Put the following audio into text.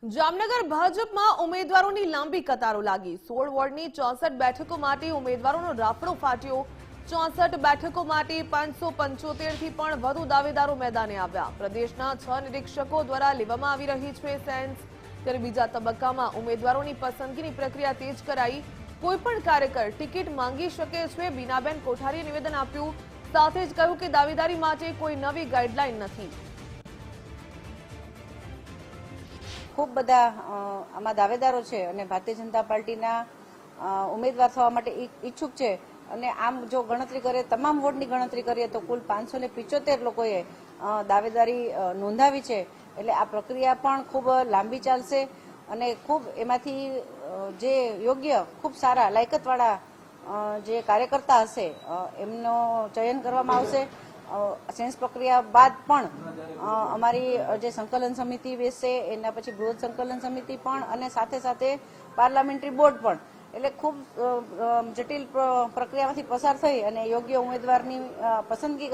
જામનગર ભાજપમાં ઉમેદવારોની લાંબી કતારો લાગી। 16 વોર્ડની 64 બેઠકો માટે ઉમેદવારોનો રાફડો ફાટ્યો। 64 બેઠકો માટે 575 થી પણ વધુ દાવેદારો મેદાને આવ્યા। પ્રદેશના 6 નિરીક્ષકો દ્વારા લેવામાં આવી રહી છે સેન્સ। ત્યારે બીજા તબક્કામાં ઉમેદવારોની પસંદગીની પ્રક્રિયા તેજ કરાઈ। કોઈપણ કાર્યકર ટિકિટ માંગી શકે છે। બીનાબેન કોઠારીએ નિવેદન આપ્યું, સાથે જ કહ્યું કે દાવેદારી માટે કોઈ નવી ગાઈડલાઈન નથી। खूब बधा आमां दावेदारो छे अने भारतीय जनता पार्टीना उम्मीदवार थवा माटे इच्छुक छे अने आम जो गणतरी करे तमाम वोटनी गणतरी करीए तो कुल 575 लोकोए दावेदारी नोंधावी छे। एटले आ प्रक्रिया पण खूब लांबी चालशे अने खूब एमांथी जे योग्य खूब सारा लायकातवाळा जे कार्यकर्ता हशे एमनो चयन करवामां आवशे। सेन्स प्रक्रिया बाद पण अमारी जे संकलन समिति बेसशे एना पछी बृहद संकलन समिति पण अने साथे साथे पार्लामेंटरी बोर्ड पण एटले खूब जटिल प्रक्रियामांथी पसार थई अने योग्य उमेदवारनी पसंदगी